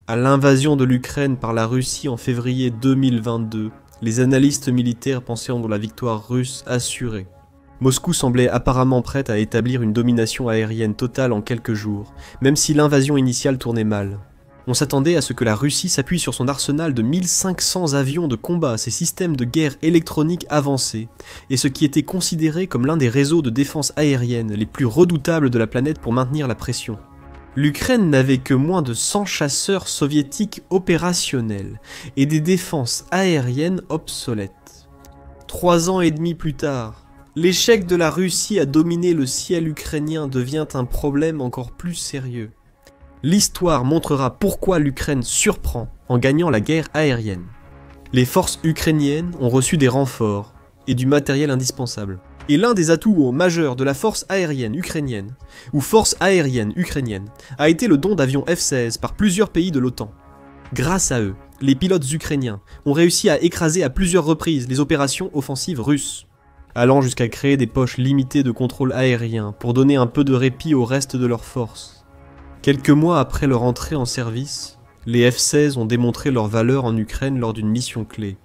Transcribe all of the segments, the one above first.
À l'invasion de l'Ukraine par la Russie en février 2022, les analystes militaires pensaient en la victoire russe assurée. Moscou semblait apparemment prête à établir une domination aérienne totale en quelques jours, même si l'invasion initiale tournait mal. On s'attendait à ce que la Russie s'appuie sur son arsenal de 1500 avions de combat, ses systèmes de guerre électronique avancés, et ce qui était considéré comme l'un des réseaux de défense aérienne les plus redoutables de la planète pour maintenir la pression. L'Ukraine n'avait que moins de 100 chasseurs soviétiques opérationnels et des défenses aériennes obsolètes. 3 ans et demi plus tard, l'échec de la Russie à dominer le ciel ukrainien devient un problème encore plus sérieux. L'histoire montrera pourquoi l'Ukraine surprend en gagnant la guerre aérienne. Les forces ukrainiennes ont reçu des renforts et du matériel indispensable. Et l'un des atouts majeurs de la force aérienne ukrainienne, ou force aérienne ukrainienne, a été le don d'avions F-16 par plusieurs pays de l'OTAN. Grâce à eux, les pilotes ukrainiens ont réussi à écraser à plusieurs reprises les opérations offensives russes, allant jusqu'à créer des poches limitées de contrôle aérien pour donner un peu de répit au reste de leurs forces. Quelques mois après leur entrée en service, les F-16 ont démontré leur valeur en Ukraine lors d'une mission clé.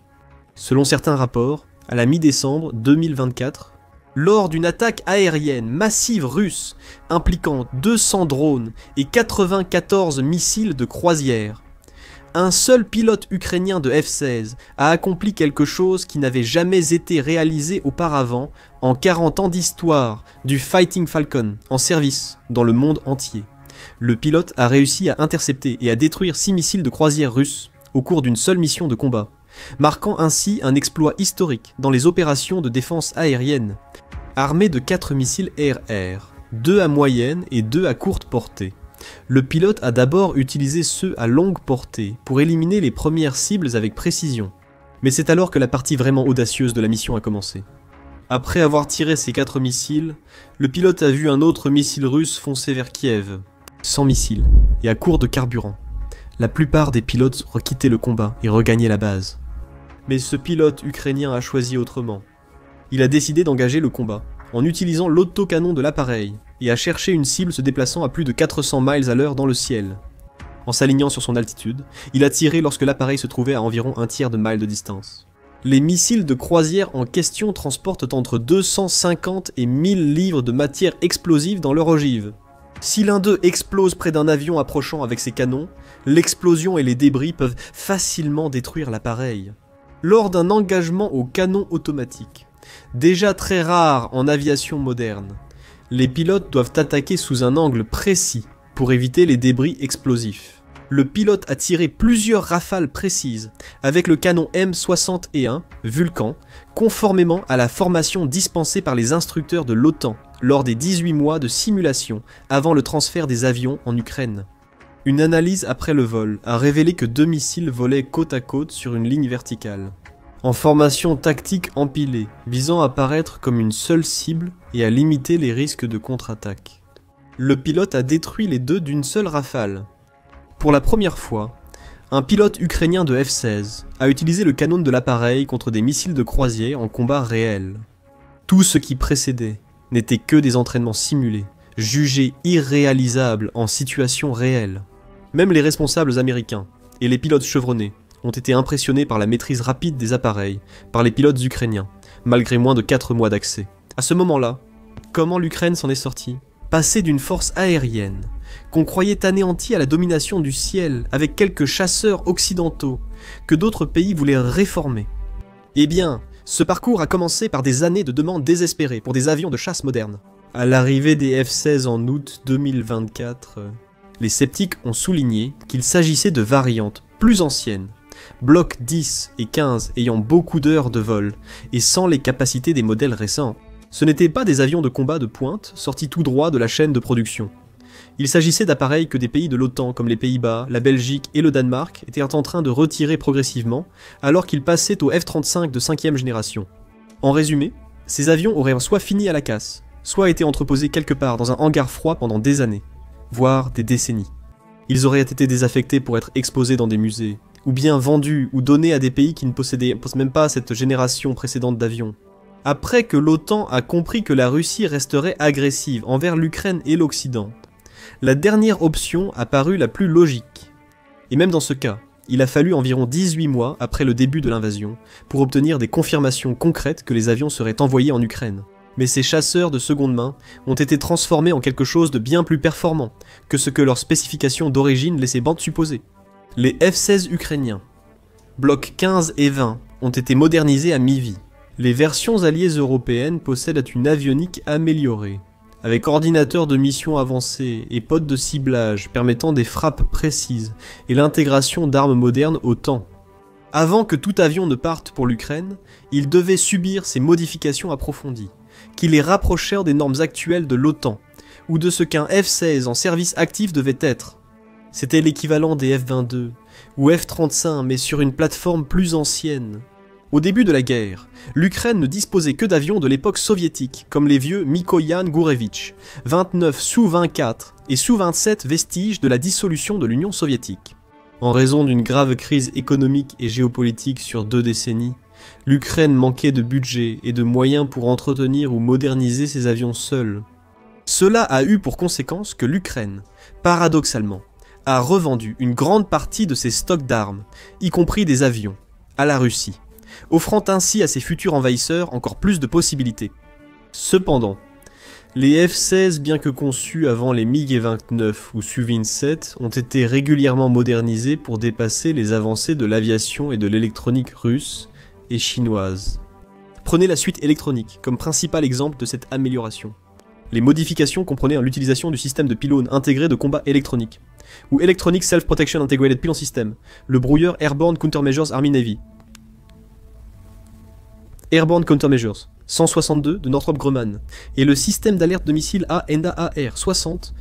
Selon certains rapports, à la mi-décembre 2024, lors d'une attaque aérienne massive russe impliquant 200 drones et 94 missiles de croisière, un seul pilote ukrainien de F-16 a accompli quelque chose qui n'avait jamais été réalisé auparavant en 40 ans d'histoire du Fighting Falcon en service dans le monde entier. Le pilote a réussi à intercepter et à détruire 6 missiles de croisière russes au cours d'une seule mission de combat, marquant ainsi un exploit historique dans les opérations de défense aérienne. Armé de 4 missiles air-air, 2 à moyenne et 2 à courte portée, le pilote a d'abord utilisé ceux à longue portée pour éliminer les premières cibles avec précision. Mais c'est alors que la partie vraiment audacieuse de la mission a commencé. Après avoir tiré ces 4 missiles, le pilote a vu un autre missile russe foncer vers Kiev, sans missile et à court de carburant. La plupart des pilotes quittaient le combat et regagnaient la base. Mais ce pilote ukrainien a choisi autrement. Il a décidé d'engager le combat, en utilisant l'autocanon de l'appareil, et a cherché une cible se déplaçant à plus de 400 miles à l'heure dans le ciel. En s'alignant sur son altitude, il a tiré lorsque l'appareil se trouvait à environ un tiers de mile de distance. Les missiles de croisière en question transportent entre 250 et 1000 livres de matière explosive dans leur ogive. Si l'un d'eux explose près d'un avion approchant avec ses canons, l'explosion et les débris peuvent facilement détruire l'appareil. Lors d'un engagement au canon automatique, déjà très rare en aviation moderne, les pilotes doivent attaquer sous un angle précis pour éviter les débris explosifs. Le pilote a tiré plusieurs rafales précises avec le canon M61 Vulcan, conformément à la formation dispensée par les instructeurs de l'OTAN lors des 18 mois de simulation avant le transfert des avions en Ukraine. Une analyse après le vol a révélé que 2 missiles volaient côte à côte sur une ligne verticale, en formation tactique empilée, visant à paraître comme une seule cible et à limiter les risques de contre-attaque. Le pilote a détruit les deux d'une seule rafale. Pour la première fois, un pilote ukrainien de F-16 a utilisé le canon de l'appareil contre des missiles de croisière en combat réel. Tout ce qui précédait n'était que des entraînements simulés, jugés irréalisables en situation réelle. Même les responsables américains et les pilotes chevronnés ont été impressionnés par la maîtrise rapide des appareils par les pilotes ukrainiens, malgré moins de 4 mois d'accès. À ce moment-là, comment l'Ukraine s'en est sortie ? Passée d'une force aérienne, qu'on croyait anéantie à la domination du ciel avec quelques chasseurs occidentaux, que d'autres pays voulaient réformer. Eh bien, ce parcours a commencé par des années de demandes désespérées pour des avions de chasse modernes. À l'arrivée des F-16 en août 2024, les sceptiques ont souligné qu'il s'agissait de variantes plus anciennes, blocs 10 et 15 ayant beaucoup d'heures de vol et sans les capacités des modèles récents. Ce n'étaient pas des avions de combat de pointe sortis tout droit de la chaîne de production. Il s'agissait d'appareils que des pays de l'OTAN comme les Pays-Bas, la Belgique et le Danemark étaient en train de retirer progressivement alors qu'ils passaient au F-35 de 5e génération. En résumé, ces avions auraient soit fini à la casse, soit été entreposés quelque part dans un hangar froid pendant des années, voire des décennies. Ils auraient été désaffectés pour être exposés dans des musées, ou bien vendus ou donnés à des pays qui ne possédaient même pas cette génération précédente d'avions. Après que l'OTAN a compris que la Russie resterait agressive envers l'Ukraine et l'Occident, la dernière option a paru la plus logique. Et même dans ce cas, il a fallu environ 18 mois après le début de l'invasion pour obtenir des confirmations concrètes que les avions seraient envoyés en Ukraine. Mais ces chasseurs de seconde main ont été transformés en quelque chose de bien plus performant que ce que leurs spécifications d'origine laissaient supposer. Les F-16 ukrainiens, blocs 15 et 20, ont été modernisés à mi-vie. Les versions alliées européennes possèdent une avionique améliorée, avec ordinateur de mission avancé et pods de ciblage permettant des frappes précises et l'intégration d'armes modernes au temps. Avant que tout avion ne parte pour l'Ukraine, il devait subir ces modifications approfondies, qui les rapprochèrent des normes actuelles de l'OTAN, ou de ce qu'un F-16 en service actif devait être. C'était l'équivalent des F-22, ou F-35 mais sur une plateforme plus ancienne. Au début de la guerre, l'Ukraine ne disposait que d'avions de l'époque soviétique, comme les vieux Mikoyan Gourevitch, 29 Su-24 et Su-27 vestiges de la dissolution de l'Union soviétique. En raison d'une grave crise économique et géopolitique sur 2 décennies, l'Ukraine manquait de budget et de moyens pour entretenir ou moderniser ses avions seuls. Cela a eu pour conséquence que l'Ukraine, paradoxalement, a revendu une grande partie de ses stocks d'armes, y compris des avions, à la Russie, offrant ainsi à ses futurs envahisseurs encore plus de possibilités. Cependant, les F-16, bien que conçus avant les MiG-29 ou Su-27, ont été régulièrement modernisés pour dépasser les avancées de l'aviation et de l'électronique russe et chinoise. Prenez la suite électronique comme principal exemple de cette amélioration. Les modifications comprenaient l'utilisation du système de pylônes intégré de combat électronique, ou Electronic Self-Protection Integrated Pylon System, le brouilleur Airborne Countermeasures Army Navy. Airborne Countermeasures, 162 de Northrop Grumman, et le système d'alerte de missiles ANDAR-60.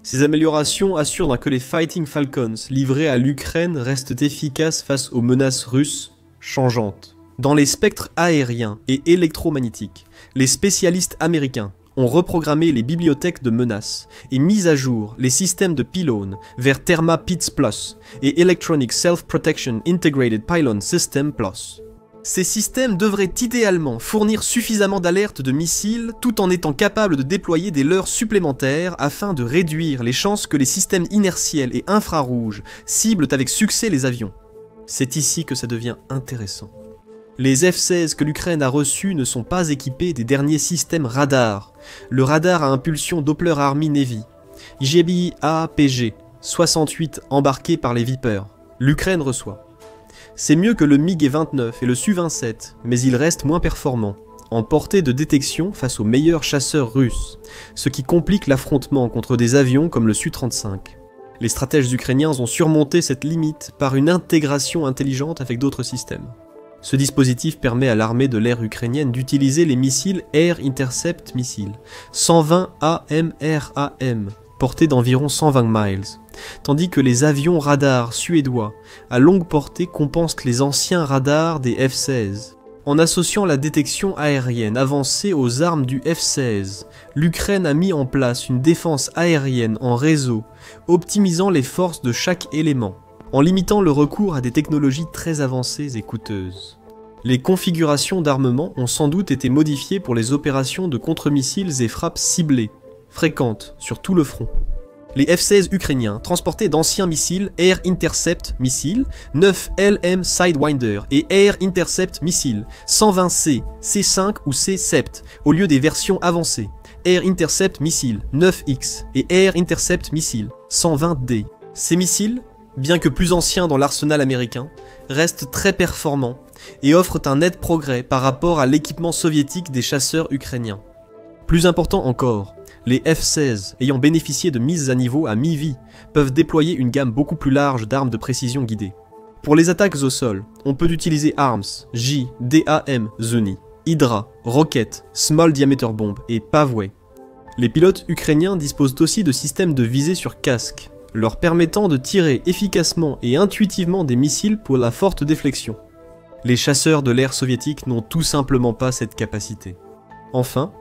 Ces améliorations assurent que les Fighting Falcons livrés à l'Ukraine restent efficaces face aux menaces russes changeantes. Dans les spectres aériens et électromagnétiques, les spécialistes américains ont reprogrammé les bibliothèques de menaces et mis à jour les systèmes de pylônes vers Therma PITS Plus et Electronic Self-Protection Integrated Pylon System Plus. Ces systèmes devraient idéalement fournir suffisamment d'alertes de missiles tout en étant capables de déployer des leurres supplémentaires afin de réduire les chances que les systèmes inertiels et infrarouges ciblent avec succès les avions. C'est ici que ça devient intéressant. Les F-16 que l'Ukraine a reçus ne sont pas équipés des derniers systèmes radar. Le radar à impulsion Doppler Army Navy, IGBI-APG, 68 embarqué par les Vipers. L'Ukraine reçoit. C'est mieux que le MiG-29 et le Su-27, mais il reste moins performant, en portée de détection face aux meilleurs chasseurs russes, ce qui complique l'affrontement contre des avions comme le Su-35. Les stratèges ukrainiens ont surmonté cette limite par une intégration intelligente avec d'autres systèmes. Ce dispositif permet à l'armée de l'air ukrainienne d'utiliser les missiles Air Intercept Missiles, 120 AMRAM, portés d'environ 120 miles, tandis que les avions radars suédois à longue portée compensent les anciens radars des F-16. En associant la détection aérienne avancée aux armes du F-16, l'Ukraine a mis en place une défense aérienne en réseau, optimisant les forces de chaque élément, en limitant le recours à des technologies très avancées et coûteuses. Les configurations d'armement ont sans doute été modifiées pour les opérations de contre-missiles et frappes ciblées, fréquentes sur tout le front. Les F-16 ukrainiens transportaient d'anciens missiles Air Intercept Missiles, 9 LM Sidewinder et Air Intercept Missiles, 120C, C5 ou C7, au lieu des versions avancées, Air Intercept Missiles, 9X et Air Intercept Missiles, 120D. Ces missiles, bien que plus anciens dans l'arsenal américain, restent très performants et offrent un net progrès par rapport à l'équipement soviétique des chasseurs ukrainiens. Plus important encore, les F-16, ayant bénéficié de mises à niveau à mi-vie, peuvent déployer une gamme beaucoup plus large d'armes de précision guidées. Pour les attaques au sol, on peut utiliser ARMS, J, DAM, Zuni, Hydra, Rocket, Small Diameter Bomb et Pavway. Les pilotes ukrainiens disposent aussi de systèmes de visée sur casque, leur permettant de tirer efficacement et intuitivement des missiles pour la forte déflexion. Les chasseurs de l'air soviétique n'ont tout simplement pas cette capacité. Enfin,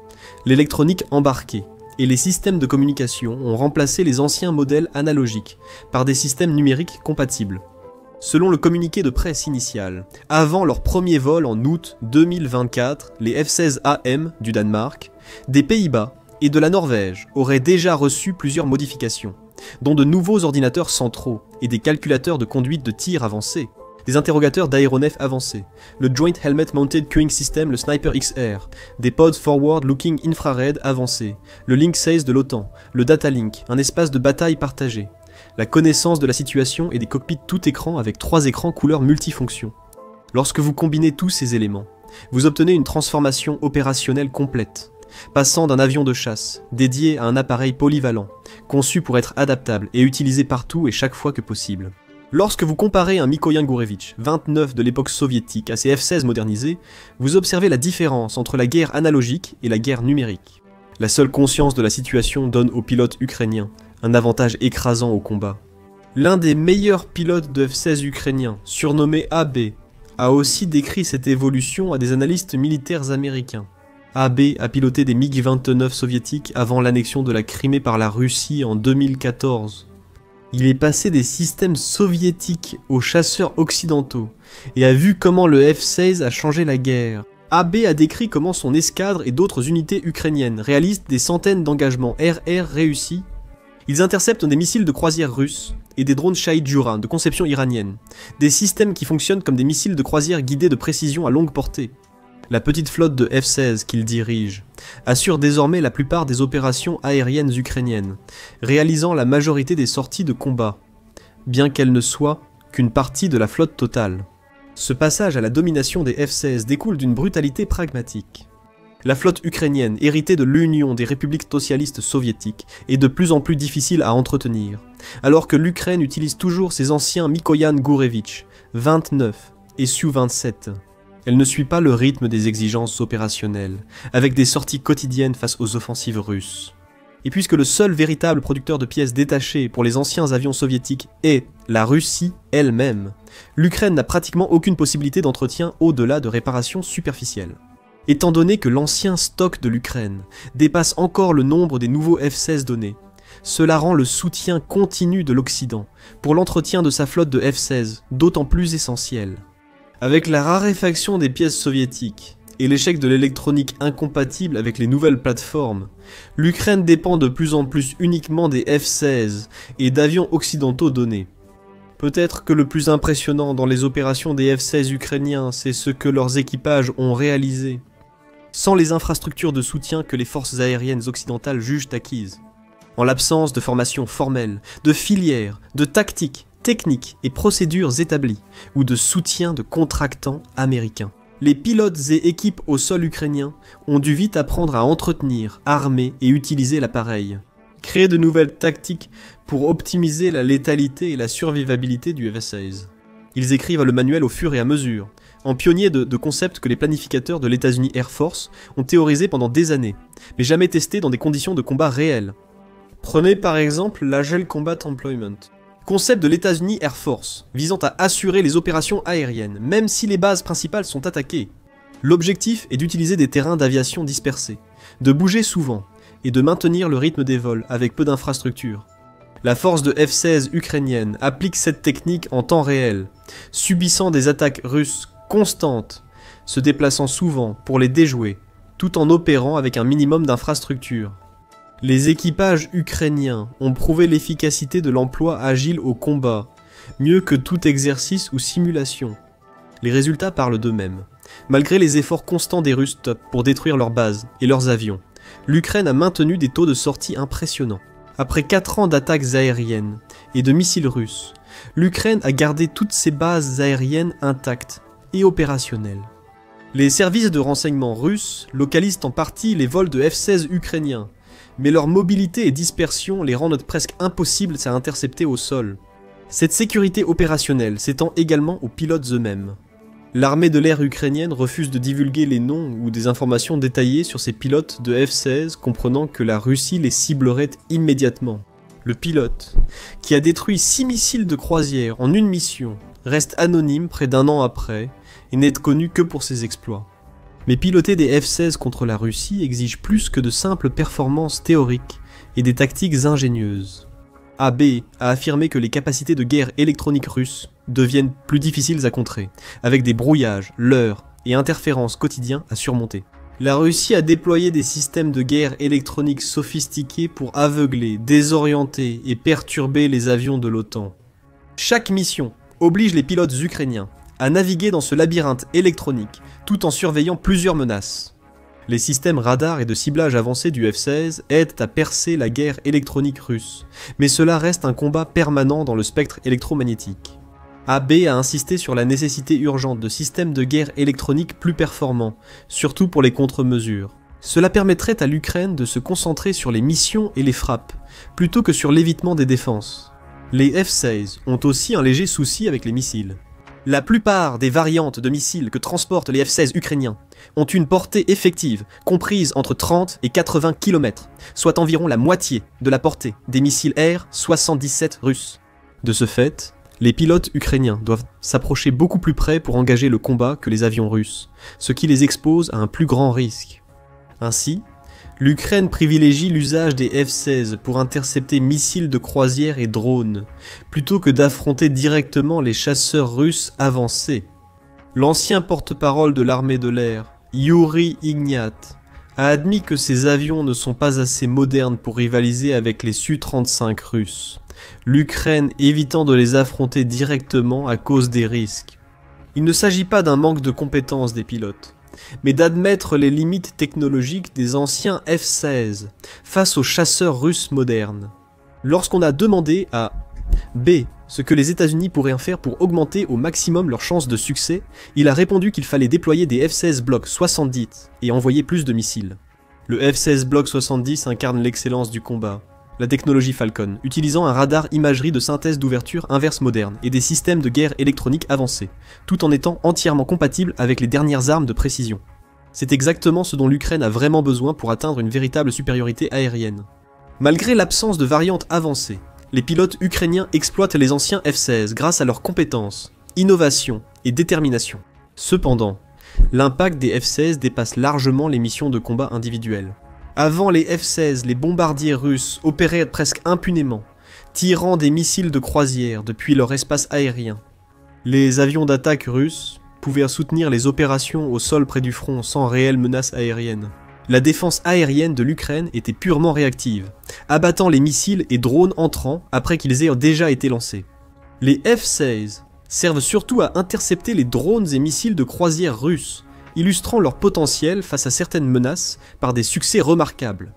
l'électronique embarquée et les systèmes de communication ont remplacé les anciens modèles analogiques par des systèmes numériques compatibles. Selon le communiqué de presse initial, avant leur premier vol en août 2024, les F-16 AM du Danemark, des Pays-Bas et de la Norvège auraient déjà reçu plusieurs modifications, dont de nouveaux ordinateurs centraux et des calculateurs de conduite de tir avancés, des interrogateurs d'aéronefs avancés, le Joint Helmet Mounted Queuing System, le Sniper XR, des pods Forward Looking Infrared avancés, le Link 16 de l'OTAN, le Data Link, un espace de bataille partagé, la connaissance de la situation et des cockpits tout écran avec 3 écrans couleurs multifonctions. Lorsque vous combinez tous ces éléments, vous obtenez une transformation opérationnelle complète, passant d'un avion de chasse, dédié à un appareil polyvalent, conçu pour être adaptable et utilisé partout et chaque fois que possible. Lorsque vous comparez un Mikoyan Gourevitch 29 de l'époque soviétique à ses F-16 modernisés, vous observez la différence entre la guerre analogique et la guerre numérique. La seule conscience de la situation donne aux pilotes ukrainiens un avantage écrasant au combat. L'un des meilleurs pilotes de F-16 ukrainiens, surnommé AB, a aussi décrit cette évolution à des analystes militaires américains. AB a piloté des MiG-29 soviétiques avant l'annexion de la Crimée par la Russie en 2014. Il est passé des systèmes soviétiques aux chasseurs occidentaux et a vu comment le F-16 a changé la guerre. AB a décrit comment son escadre et d'autres unités ukrainiennes réalisent des centaines d'engagements RR réussis. Ils interceptent des missiles de croisière russes et des drones Shahid Juran de conception iranienne, des systèmes qui fonctionnent comme des missiles de croisière guidés de précision à longue portée. La petite flotte de F-16 qu'il dirige assure désormais la plupart des opérations aériennes ukrainiennes, réalisant la majorité des sorties de combat, bien qu'elle ne soit qu'une partie de la flotte totale. Ce passage à la domination des F-16 découle d'une brutalité pragmatique. La flotte ukrainienne, héritée de l'Union des républiques socialistes soviétiques, est de plus en plus difficile à entretenir, alors que l'Ukraine utilise toujours ses anciens Mikoyan Gourevitch 29 et Su-27. Elle ne suit pas le rythme des exigences opérationnelles, avec des sorties quotidiennes face aux offensives russes. Et puisque le seul véritable producteur de pièces détachées pour les anciens avions soviétiques est la Russie elle-même, l'Ukraine n'a pratiquement aucune possibilité d'entretien au-delà de réparations superficielles. Étant donné que l'ancien stock de l'Ukraine dépasse encore le nombre des nouveaux F-16 donnés, cela rend le soutien continu de l'Occident pour l'entretien de sa flotte de F-16 d'autant plus essentiel. Avec la raréfaction des pièces soviétiques et l'échec de l'électronique incompatible avec les nouvelles plateformes, l'Ukraine dépend de plus en plus uniquement des F-16 et d'avions occidentaux donnés. Peut-être que le plus impressionnant dans les opérations des F-16 ukrainiens, c'est ce que leurs équipages ont réalisé, sans les infrastructures de soutien que les forces aériennes occidentales jugent acquises. En l'absence de formation formelle, de filières, de tactiques, techniques et procédures établies, ou de soutien de contractants américains. Les pilotes et équipes au sol ukrainien ont dû vite apprendre à entretenir, armer et utiliser l'appareil. Créer de nouvelles tactiques pour optimiser la létalité et la survivabilité du F-16. Ils écrivent le manuel au fur et à mesure, en pionniers de concepts que les planificateurs de l'États-Unis Air Force ont théorisés pendant des années, mais jamais testés dans des conditions de combat réelles. Prenez par exemple l'Agile Combat Employment, concept de l'États-Unis Air Force, visant à assurer les opérations aériennes, même si les bases principales sont attaquées. L'objectif est d'utiliser des terrains d'aviation dispersés, de bouger souvent, et de maintenir le rythme des vols avec peu d'infrastructures. La force de F-16 ukrainienne applique cette technique en temps réel, subissant des attaques russes constantes, se déplaçant souvent pour les déjouer, tout en opérant avec un minimum d'infrastructures. Les équipages ukrainiens ont prouvé l'efficacité de l'emploi agile au combat, mieux que tout exercice ou simulation. Les résultats parlent d'eux-mêmes. Malgré les efforts constants des Russes top pour détruire leurs bases et leurs avions, l'Ukraine a maintenu des taux de sortie impressionnants. Après 4 ans d'attaques aériennes et de missiles russes, l'Ukraine a gardé toutes ses bases aériennes intactes et opérationnelles. Les services de renseignement russes localisent en partie les vols de F-16 ukrainiens, mais leur mobilité et dispersion les rendent presque impossibles à intercepter au sol. Cette sécurité opérationnelle s'étend également aux pilotes eux-mêmes. L'armée de l'air ukrainienne refuse de divulguer les noms ou des informations détaillées sur ses pilotes de F-16, comprenant que la Russie les ciblerait immédiatement. Le pilote, qui a détruit 6 missiles de croisière en une mission, reste anonyme près d'un an après et n'est connu que pour ses exploits. Mais piloter des F-16 contre la Russie exige plus que de simples performances théoriques et des tactiques ingénieuses. AB a affirmé que les capacités de guerre électronique russes deviennent plus difficiles à contrer, avec des brouillages, leurres et interférences quotidiens à surmonter. La Russie a déployé des systèmes de guerre électronique sophistiqués pour aveugler, désorienter et perturber les avions de l'OTAN. Chaque mission oblige les pilotes ukrainiens à naviguer dans ce labyrinthe électronique tout en surveillant plusieurs menaces. Les systèmes radar et de ciblage avancés du F-16 aident à percer la guerre électronique russe, mais cela reste un combat permanent dans le spectre électromagnétique. AB a insisté sur la nécessité urgente de systèmes de guerre électronique plus performants, surtout pour les contre-mesures. Cela permettrait à l'Ukraine de se concentrer sur les missions et les frappes, plutôt que sur l'évitement des défenses. Les F-16 ont aussi un léger souci avec les missiles. La plupart des variantes de missiles que transportent les F-16 ukrainiens ont une portée effective comprise entre 30 et 80 km, soit environ la moitié de la portée des missiles R-77 russes. De ce fait, les pilotes ukrainiens doivent s'approcher beaucoup plus près pour engager le combat que les avions russes, ce qui les expose à un plus grand risque. Ainsi, l'Ukraine privilégie l'usage des F-16 pour intercepter missiles de croisière et drones, plutôt que d'affronter directement les chasseurs russes avancés. L'ancien porte-parole de l'armée de l'air, Yuri Ignat, a admis que ces avions ne sont pas assez modernes pour rivaliser avec les Su-35 russes, l'Ukraine évitant de les affronter directement à cause des risques. Il ne s'agit pas d'un manque de compétences des pilotes, mais d'admettre les limites technologiques des anciens F-16 face aux chasseurs russes modernes. Lorsqu'on a demandé à B ce que les États-Unis pourraient en faire pour augmenter au maximum leurs chances de succès, il a répondu qu'il fallait déployer des F-16 Block 70 et envoyer plus de missiles. Le F-16 Block 70 incarne l'excellence du combat. La technologie Falcon, utilisant un radar imagerie de synthèse d'ouverture inverse moderne et des systèmes de guerre électronique avancés, tout en étant entièrement compatible avec les dernières armes de précision. C'est exactement ce dont l'Ukraine a vraiment besoin pour atteindre une véritable supériorité aérienne. Malgré l'absence de variantes avancées, les pilotes ukrainiens exploitent les anciens F-16 grâce à leurs compétences, innovation et détermination. Cependant, l'impact des F-16 dépasse largement les missions de combat individuelles. Avant les F-16, les bombardiers russes opéraient presque impunément, tirant des missiles de croisière depuis leur espace aérien. Les avions d'attaque russes pouvaient soutenir les opérations au sol près du front sans réelle menace aérienne. La défense aérienne de l'Ukraine était purement réactive, abattant les missiles et drones entrants après qu'ils aient déjà été lancés. Les F-16 servent surtout à intercepter les drones et missiles de croisière russes, illustrant leur potentiel face à certaines menaces par des succès remarquables.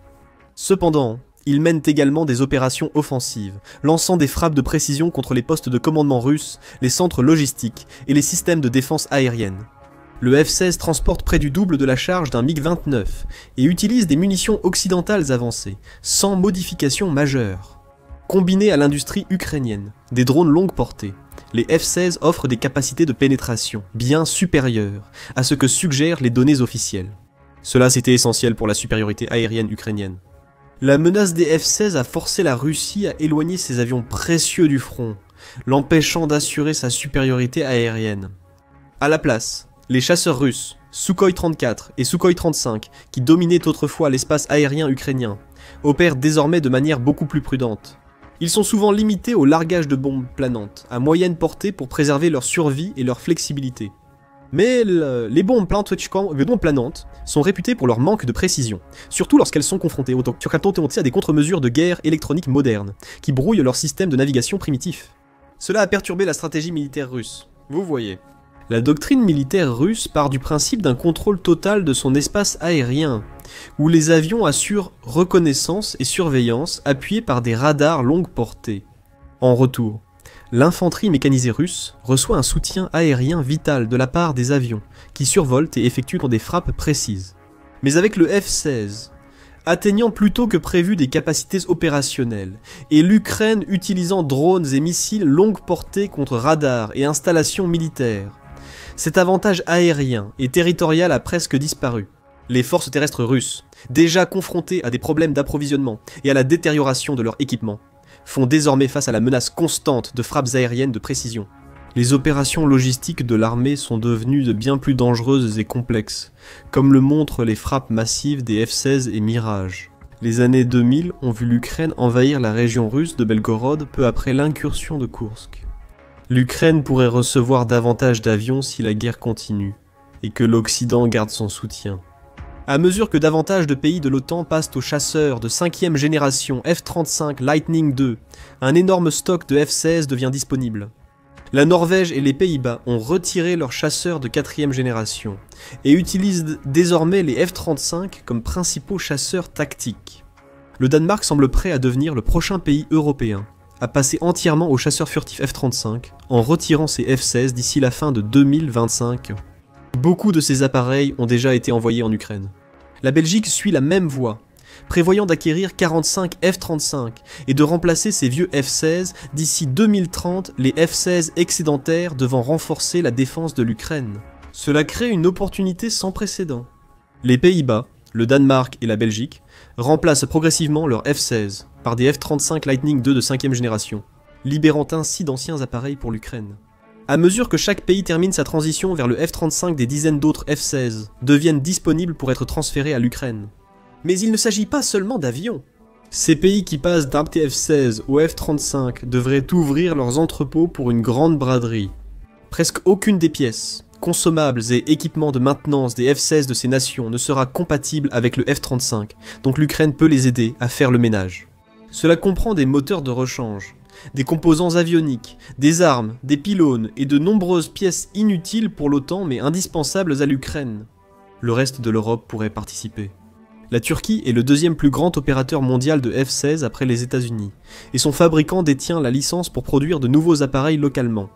Cependant, ils mènent également des opérations offensives, lançant des frappes de précision contre les postes de commandement russes, les centres logistiques et les systèmes de défense aérienne. Le F-16 transporte près du double de la charge d'un MiG-29 et utilise des munitions occidentales avancées, sans modification majeure. Combinés à l'industrie ukrainienne, des drones longue portée, les F-16 offrent des capacités de pénétration bien supérieures à ce que suggèrent les données officielles. Cela c'était essentiel pour la supériorité aérienne ukrainienne. La menace des F-16 a forcé la Russie à éloigner ses avions précieux du front, l'empêchant d'assurer sa supériorité aérienne. À la place, les chasseurs russes, Sukhoi 34 et Sukhoi 35, qui dominaient autrefois l'espace aérien ukrainien, opèrent désormais de manière beaucoup plus prudente. Ils sont souvent limités au largage de bombes planantes, à moyenne portée pour préserver leur survie et leur flexibilité. Mais les bombes planantes sont réputées pour leur manque de précision, surtout lorsqu'elles sont confrontées à des contre-mesures de guerre électronique modernes, qui brouillent leur système de navigation primitif. Cela a perturbé la stratégie militaire russe, vous voyez. La doctrine militaire russe part du principe d'un contrôle total de son espace aérien, où les avions assurent reconnaissance et surveillance appuyés par des radars longue portée. En retour, l'infanterie mécanisée russe reçoit un soutien aérien vital de la part des avions, qui survolent et effectuent des frappes précises. Mais avec le F-16, atteignant plus tôt que prévu des capacités opérationnelles, et l'Ukraine utilisant drones et missiles longue portée contre radars et installations militaires, cet avantage aérien et territorial a presque disparu. Les forces terrestres russes, déjà confrontées à des problèmes d'approvisionnement et à la détérioration de leur équipement, font désormais face à la menace constante de frappes aériennes de précision. Les opérations logistiques de l'armée sont devenues de bien plus dangereuses et complexes, comme le montrent les frappes massives des F-16 et Mirage. Les années 2000 ont vu l'Ukraine envahir la région russe de Belgorod peu après l'incursion de Koursk. L'Ukraine pourrait recevoir davantage d'avions si la guerre continue, et que l'Occident garde son soutien. À mesure que davantage de pays de l'OTAN passent aux chasseurs de 5e génération F-35 Lightning II, un énorme stock de F-16 devient disponible. La Norvège et les Pays-Bas ont retiré leurs chasseurs de 4e génération et utilisent désormais les F-35 comme principaux chasseurs tactiques. Le Danemark semble prêt à devenir le prochain pays européen à passer entièrement aux chasseurs furtifs F-35 en retirant ses F-16 d'ici la fin de 2025. Beaucoup de ces appareils ont déjà été envoyés en Ukraine. La Belgique suit la même voie, prévoyant d'acquérir 45 F-35 et de remplacer ces vieux F-16 d'ici 2030, les F-16 excédentaires devant renforcer la défense de l'Ukraine. Cela crée une opportunité sans précédent. Les Pays-Bas, le Danemark et la Belgique remplacent progressivement leurs F-16 par des F-35 Lightning II de 5e génération, libérant ainsi d'anciens appareils pour l'Ukraine. À mesure que chaque pays termine sa transition vers le F-35, des dizaines d'autres F-16 deviennent disponibles pour être transférés à l'Ukraine. Mais il ne s'agit pas seulement d'avions. Ces pays qui passent d'un F-16 au F-35 devraient ouvrir leurs entrepôts pour une grande braderie. Presque aucune des pièces, consommables et équipements de maintenance des F-16 de ces nations ne sera compatible avec le F-35, donc l'Ukraine peut les aider à faire le ménage. Cela comprend des moteurs de rechange, des composants avioniques, des armes, des pylônes et de nombreuses pièces inutiles pour l'OTAN mais indispensables à l'Ukraine. Le reste de l'Europe pourrait participer. La Turquie est le deuxième plus grand opérateur mondial de F-16 après les États-Unis, et son fabricant détient la licence pour produire de nouveaux appareils localement.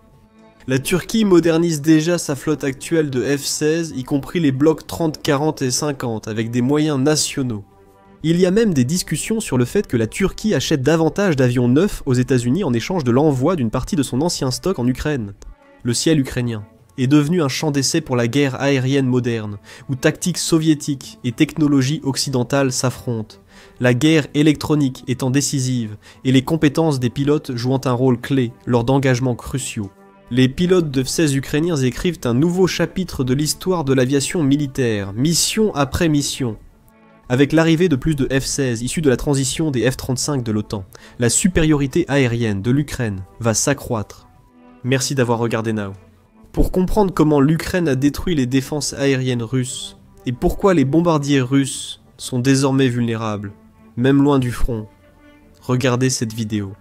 La Turquie modernise déjà sa flotte actuelle de F-16, y compris les blocs 30, 40 et 50, avec des moyens nationaux. Il y a même des discussions sur le fait que la Turquie achète davantage d'avions neufs aux États-Unis en échange de l'envoi d'une partie de son ancien stock en Ukraine. Le ciel ukrainien est devenu un champ d'essai pour la guerre aérienne moderne, où tactiques soviétiques et technologies occidentales s'affrontent, la guerre électronique étant décisive et les compétences des pilotes jouant un rôle clé lors d'engagements cruciaux. Les pilotes de F-16 ukrainiens écrivent un nouveau chapitre de l'histoire de l'aviation militaire, mission après mission. Avec l'arrivée de plus de F-16 issus de la transition des F-35 de l'OTAN, la supériorité aérienne de l'Ukraine va s'accroître. Merci d'avoir regardé Now. Pour comprendre comment l'Ukraine a détruit les défenses aériennes russes, et pourquoi les bombardiers russes sont désormais vulnérables, même loin du front, regardez cette vidéo.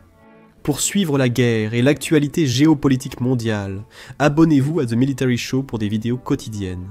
Pour suivre la guerre et l'actualité géopolitique mondiale, abonnez-vous à The Military Show pour des vidéos quotidiennes.